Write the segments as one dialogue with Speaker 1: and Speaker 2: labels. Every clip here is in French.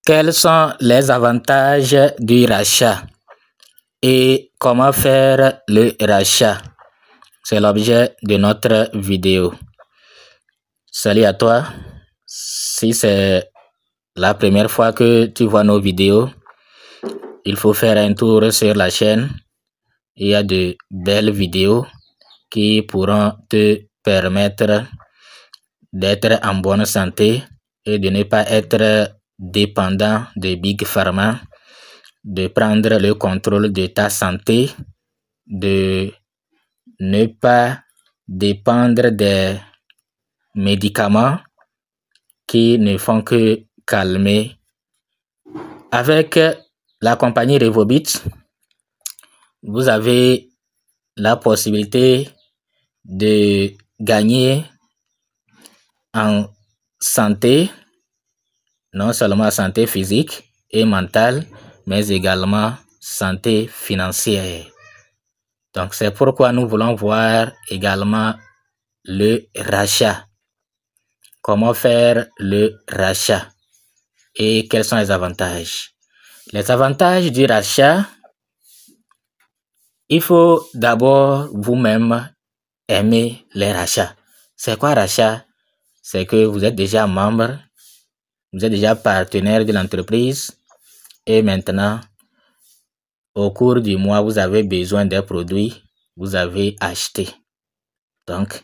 Speaker 1: Quels sont les avantages du rachat et comment faire le rachat? C'est l'objet de notre vidéo. Salut à toi. Si c'est la première fois que tu vois nos vidéos, il faut faire un tour sur la chaîne. Il y a de belles vidéos qui pourront te permettre d'être en bonne santé et de ne pas être dépendant de Big Pharma, de prendre le contrôle de ta santé, de ne pas dépendre des médicaments qui ne font que calmer. Avec la compagnie Revobit, vous avez la possibilité de gagner en santé, non seulement santé physique et mentale, mais également santé financière. Donc, c'est pourquoi nous voulons voir également le rachat. Comment faire le rachat et quels sont les avantages? Les avantages du rachat, il faut d'abord vous-même aimer les rachats. C'est quoi rachat? C'est que vous êtes déjà membre, vous êtes déjà partenaire de l'entreprise et maintenant, au cours du mois, vous avez besoin des produits, vous avez acheté. Donc,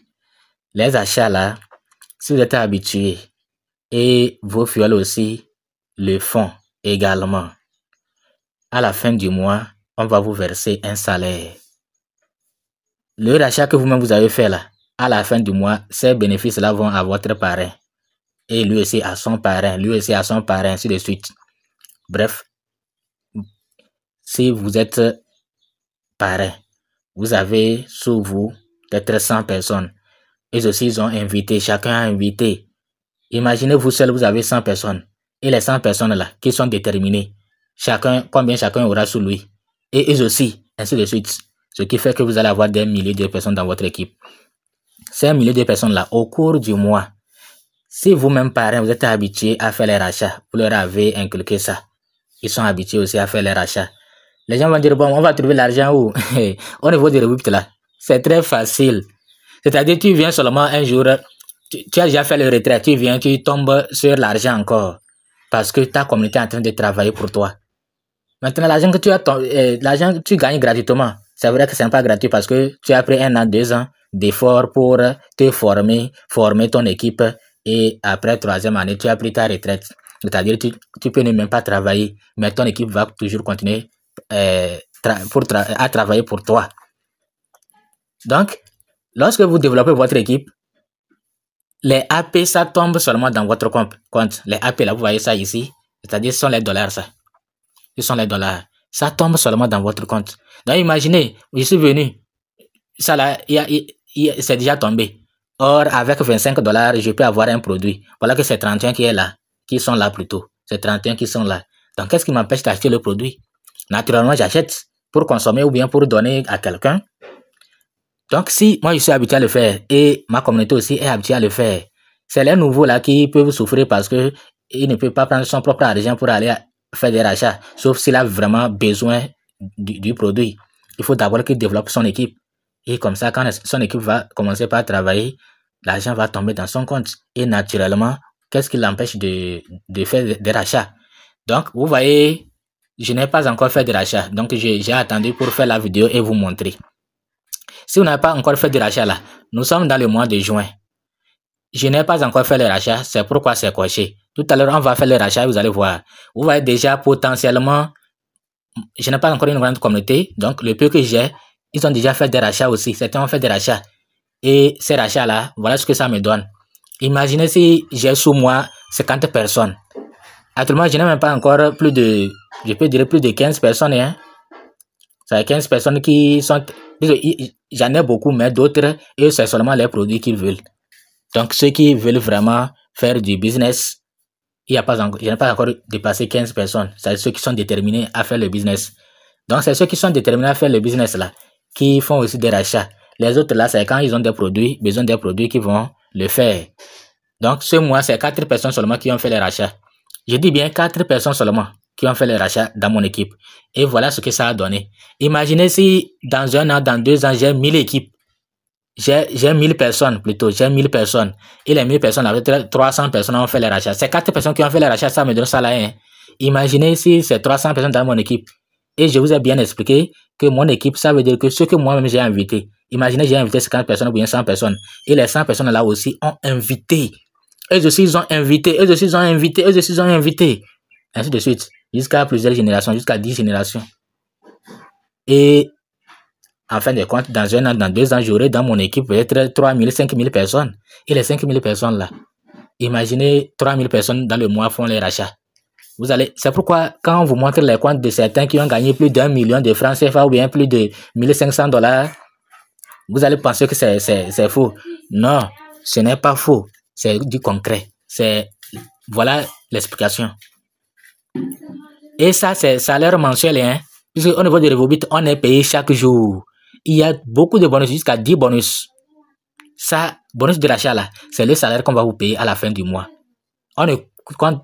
Speaker 1: les achats là, si vous êtes habitué et vos fioles aussi le font également, à la fin du mois, on va vous verser un salaire. Le rachat que vous-même vous avez fait là, à la fin du mois, ces bénéfices-là vont à votre parrain. Et lui aussi à son parrain, lui aussi à son parrain, ainsi de suite. Bref, si vous êtes parrain, vous avez sous vous peut-être 100 personnes. Eux aussi, ils ont invité, chacun a invité. Imaginez vous seul, vous avez 100 personnes. Et les 100 personnes là, qui sont déterminées, combien chacun aura sous lui. Et eux aussi, ainsi de suite. Ce qui fait que vous allez avoir des milliers de personnes dans votre équipe. Ces milliers de personnes là, au cours du mois, si vous-même parrain, vous êtes habitué à faire les rachats, vous leur avez inculqué ça. Ils sont habitués aussi à faire les rachats. Les gens vont dire, bon, on va trouver l'argent où? Au niveau des Revobit là, c'est très facile. C'est-à-dire, tu viens seulement un jour, tu as déjà fait le retrait, tu viens, tu tombes sur l'argent encore. Parce que ta communauté est en train de travailler pour toi. Maintenant, l'argent que tu as, l'argent que tu gagnes gratuitement, c'est vrai que ce n'est pas gratuit parce que tu as pris 1 an, 2 ans d'efforts pour te former ton équipe et après 3e année, tu as pris ta retraite. C'est-à-dire que tu peux ne même pas travailler, mais ton équipe va toujours continuer à travailler pour toi. Donc, lorsque vous développez votre équipe, les AP, ça tombe seulement dans votre compte. Les AP, là, vous voyez ça ici, c'est-à-dire ce sont les dollars, ça. Ce sont les dollars. Ça tombe seulement dans votre compte. Donc, imaginez, je suis venu, ça là, c'est déjà tombé. Or, avec 25 $, je peux avoir un produit. Voilà que c'est 31 qui est là, qui sont là plutôt. C'est 31 qui sont là. Donc, qu'est-ce qui m'empêche d'acheter le produit? Naturellement, j'achète pour consommer ou bien pour donner à quelqu'un. Donc, si moi, je suis habitué à le faire et ma communauté aussi est habituée à le faire, c'est les nouveaux là qui peuvent souffrir parce que ils ne peuvent pas prendre son propre argent pour aller faire des rachats, sauf s'il a vraiment besoin du produit. Il faut d'abord qu'il développe son équipe. Et comme ça, quand son équipe va commencer par travailler, l'argent va tomber dans son compte. Et naturellement, qu'est-ce qui l'empêche de faire des rachats? Donc, vous voyez, je n'ai pas encore fait de rachat. Donc, j'ai attendu pour faire la vidéo et vous montrer. Si vous n'avez pas encore fait de rachat là, nous sommes dans le mois de juin. Je n'ai pas encore fait le rachat, c'est pourquoi c'est coché. Tout à l'heure, on va faire le rachat, vous allez voir. Vous voyez déjà potentiellement, je n'ai pas encore une grande communauté, donc le peu que j'ai, ils ont déjà fait des rachats aussi. Certains ont fait des rachats. Et ces rachats-là, voilà ce que ça me donne. Imaginez si j'ai sous moi 50 personnes. Actuellement, je n'ai même pas encore plus de, je peux dire plus de 15 personnes. Hein. C'est 15 personnes qui sont, j'en ai beaucoup, mais d'autres, eux, c'est seulement les produits qu'ils veulent. Donc, ceux qui veulent vraiment faire du business, je n'ai pas encore dépassé 15 personnes. C'est ceux qui sont déterminés à faire le business. Donc, c'est ceux qui sont déterminés à faire le business là, qui font aussi des rachats. Les autres là, c'est quand ils ont des produits, besoin des produits qui vont le faire. Donc, ce mois, c'est 4 personnes seulement qui ont fait les rachats. Je dis bien 4 personnes seulement qui ont fait les rachats dans mon équipe. Et voilà ce que ça a donné. Imaginez si dans 1 an, dans 2 ans, j'ai 1000 équipes. J'ai 1000 personnes plutôt, j'ai 1000 personnes. Et les 1000 personnes, avec 300 personnes ont fait les rachats. Ces 4 personnes qui ont fait les rachats, ça me donne ça là. Hein. Imaginez si c'est 300 personnes dans mon équipe. Et je vous ai bien expliqué que mon équipe, ça veut dire que ceux que moi-même j'ai invités. Imaginez, j'ai invité 50 personnes ou bien 100 personnes. Et les 100 personnes là aussi ont invité. Eux aussi, ils ont invité. Eux aussi, ils ont invité. Eux aussi, ils ont invité. Ainsi de suite. Jusqu'à plusieurs générations, jusqu'à 10 générations. Et en fin de compte, dans 1 an, dans 2 ans, j'aurai dans mon équipe peut-être 3000, 5000 personnes. Et les 5000 personnes là, imaginez 3000 personnes dans le mois font les rachats. Vous allez, c'est pourquoi quand on vous montre les comptes de certains qui ont gagné plus d'1 million de francs CFA ou bien plus de $1500, vous allez penser que c'est faux. Non, ce n'est pas faux. C'est du concret. Voilà l'explication. Et ça, c'est salaire mensuel, hein. Puisque au niveau de Revobit, on est payé chaque jour. Il y a beaucoup de bonus, jusqu'à 10 bonus. Ça, bonus de rachat là, c'est le salaire qu'on va vous payer à la fin du mois. On ne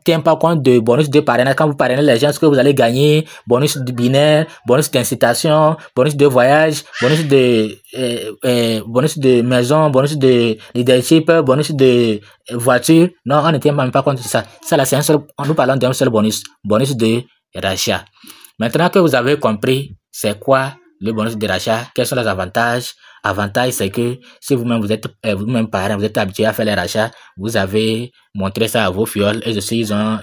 Speaker 1: tient pas compte de bonus de parrainage. Quand vous parrainez les gens, ce que vous allez gagner, bonus de binaire, bonus d'incitation, bonus de voyage, bonus de maison, bonus de leadership, bonus de voiture. Non, on ne tient même pas compte de ça. Ça là, c'est un seul, nous parlons d'un seul bonus, bonus de rachat. Maintenant que vous avez compris c'est quoi le bonus de rachat, quels sont les avantages? Avantage, c'est que si vous-même vous êtes vous-même parent, vous êtes habitué à faire les rachats, vous avez montré ça à vos fioles et aussi ils ont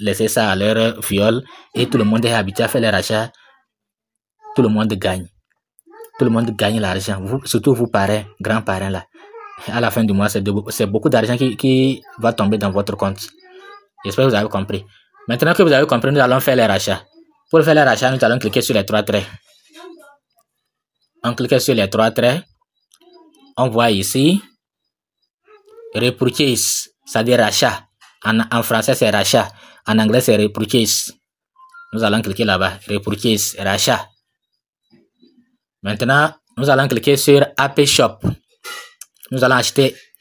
Speaker 1: laissé ça à leur fiole et tout le monde est habitué à faire les rachats. Tout le monde gagne. Tout le monde gagne l'argent. Surtout vous parents, grands-parents là. À la fin du mois, c'est beaucoup d'argent qui va tomber dans votre compte. J'espère que vous avez compris. Maintenant que vous avez compris, nous allons faire les rachats. Pour faire les rachats, nous allons cliquer sur les 3 traits. On clique sur les 3 traits. On voit ici repurchase, c'est-à-dire rachat. En français, c'est rachat. En anglais, c'est repurchase. Nous allons cliquer là-bas. Repurchase, rachat. Maintenant, nous allons cliquer sur AP Shop. Nous allons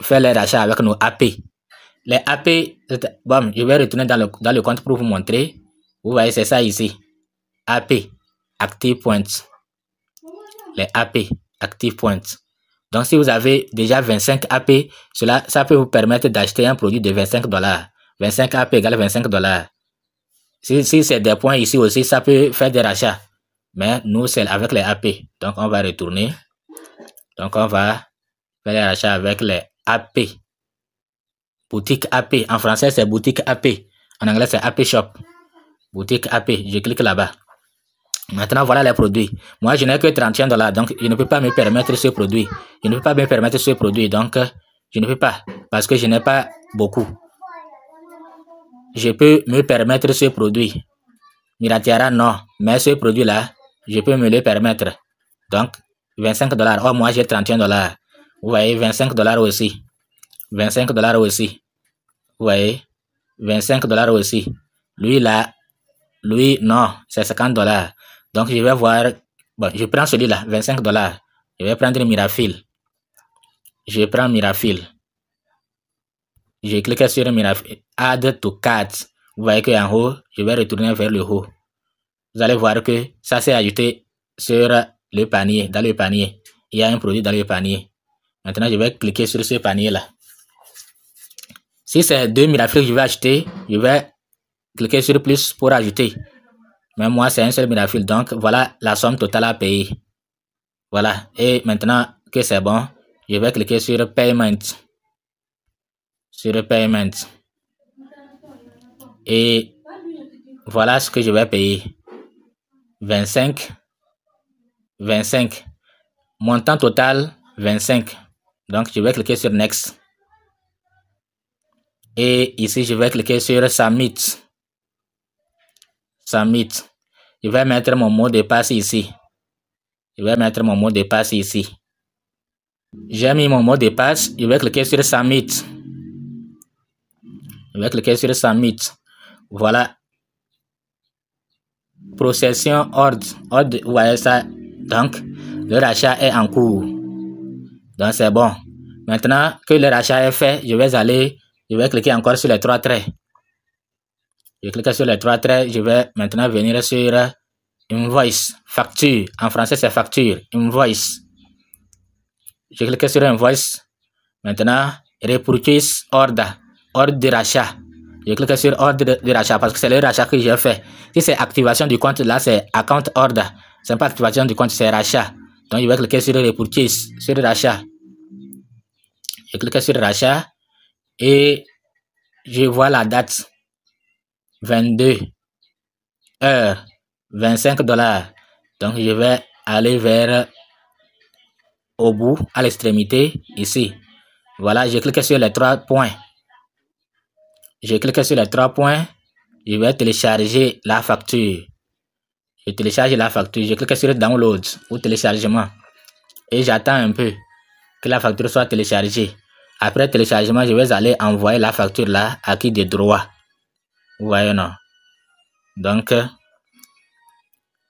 Speaker 1: faire les rachats avec nos AP. Les AP, bon, je vais retourner dans le compte pour vous montrer. Vous voyez, c'est ça ici. AP, Active Points. Les AP, Active Points. Donc, si vous avez déjà 25 AP, ça peut vous permettre d'acheter un produit de $25. 25 AP égale $25. Si c'est des points ici aussi, ça peut faire des rachats. Mais nous, c'est avec les AP. Donc, on va retourner. Donc, on va faire les rachats avec les AP. Boutique AP. En français, c'est boutique AP. En anglais, c'est AP Shop. Boutique AP. Je clique là-bas. Maintenant, voilà les produits. Moi, je n'ai que $31, donc je ne peux pas me permettre ce produit. Je ne peux pas me permettre ce produit, donc je ne peux pas, parce que je n'ai pas beaucoup. Je peux me permettre ce produit. Miratiara, non. Mais ce produit-là, je peux me le permettre. Donc, $25. Oh, moi, j'ai $31. Vous voyez, $25 aussi. $25 aussi. Vous voyez, $25 aussi. Lui, là, lui, non, c'est $50. Donc, je vais voir, bon, je prends celui-là, $25. Je vais prendre Mirafil. Je prends Mirafil. Je clique sur Mirafil, Add to Cart. Vous voyez qu'en haut, je vais retourner vers le haut. Vous allez voir que ça s'est ajouté sur le panier, dans le panier. Il y a un produit dans le panier. Maintenant, je vais cliquer sur ce panier-là. Si c'est 2 Mirafil que je vais acheter, je vais cliquer sur plus pour ajouter. Mais moi, c'est un seul Mirafil. Donc, voilà la somme totale à payer. Voilà. Et maintenant que c'est bon, je vais cliquer sur Payment. Sur Payment. Et voilà ce que je vais payer. 25. Montant total, 25. Donc, je vais cliquer sur Next. Et ici, je vais cliquer sur Submit. Je vais mettre mon mot de passe ici. J'ai mis mon mot de passe. Je vais cliquer sur Submit. Voilà. Procession ordre. Vous voyez ça. Donc, le rachat est en cours. Donc, c'est bon. Maintenant que le rachat est fait, je vais cliquer encore sur les 3 traits. Je clique sur les 3 traits. Je vais maintenant venir sur Invoice, facture. En français, c'est facture. Invoice. Je clique sur Invoice. Maintenant, Repurchase Order. Ordre de rachat. Je clique sur ordre de rachat parce que c'est le rachat que j'ai fait. Si c'est activation du compte, là, c'est account order. Ce n'est pas activation du compte, c'est rachat. Donc, je vais cliquer sur Repurchase, sur rachat. Je clique sur rachat et je vois la date. 22 heures, 25 $. Donc, je vais aller vers au bout, à l'extrémité, ici. Voilà, je clique sur les 3 points. Je clique sur les 3 points. Je vais télécharger la facture. Je télécharge la facture. Je clique sur Download ou téléchargement. Et j'attends un peu que la facture soit téléchargée. Après téléchargement, je vais aller envoyer la facture là à qui de droit. Vous voyez, non? Donc,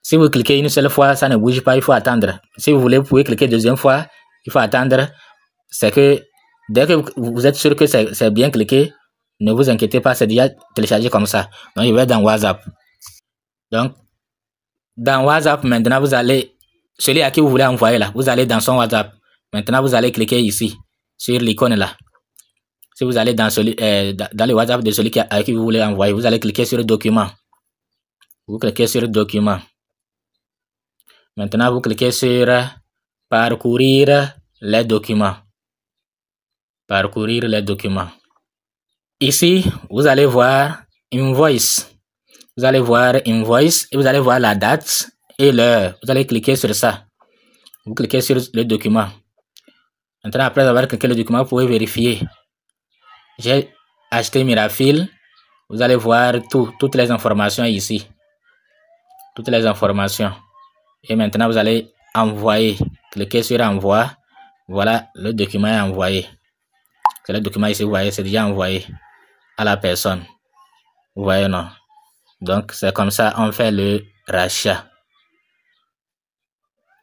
Speaker 1: si vous cliquez une seule fois, ça ne bouge pas, il faut attendre. Si vous voulez, vous pouvez cliquer deuxième fois, il faut attendre. C'est que dès que vous êtes sûr que c'est bien cliqué, ne vous inquiétez pas, c'est déjà téléchargé comme ça. Donc, je vais dans WhatsApp. Donc, dans WhatsApp, maintenant, vous allez, celui à qui vous voulez envoyer là, vous allez dans son WhatsApp. Maintenant, vous allez cliquer ici, sur l'icône là. Si vous allez dans le WhatsApp de celui à qui vous voulez envoyer, vous allez cliquer sur document. Vous cliquez sur document. Maintenant, vous cliquez sur parcourir les documents. Parcourir les documents. Ici, vous allez voir Invoice. Vous allez voir Invoice et vous allez voir la date et l'heure. Vous allez cliquer sur ça. Vous cliquez sur le document. Maintenant, après avoir cliqué le document, vous pouvez vérifier. J'ai acheté Mirafil. Vous allez voir toutes les informations ici. Toutes les informations. Et maintenant, vous allez envoyer. Cliquez sur envoi. Voilà, le document est envoyé. C'est le document ici, vous voyez, c'est déjà envoyé à la personne. Vous voyez, non? Donc, c'est comme ça, on fait le rachat.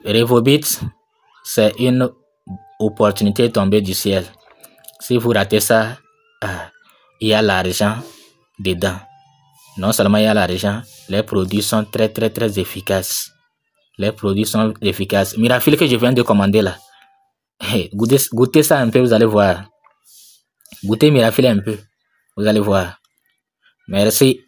Speaker 1: Revobit, c'est une opportunité tombée du ciel. Si vous ratez ça, il y a l'argent dedans. Non seulement il y a l'argent, les produits sont très efficaces. Les produits sont efficaces. Mirafil que je viens de commander là. Goûtez ça un peu, vous allez voir. Goûtez Mirafil un peu, vous allez voir. Merci.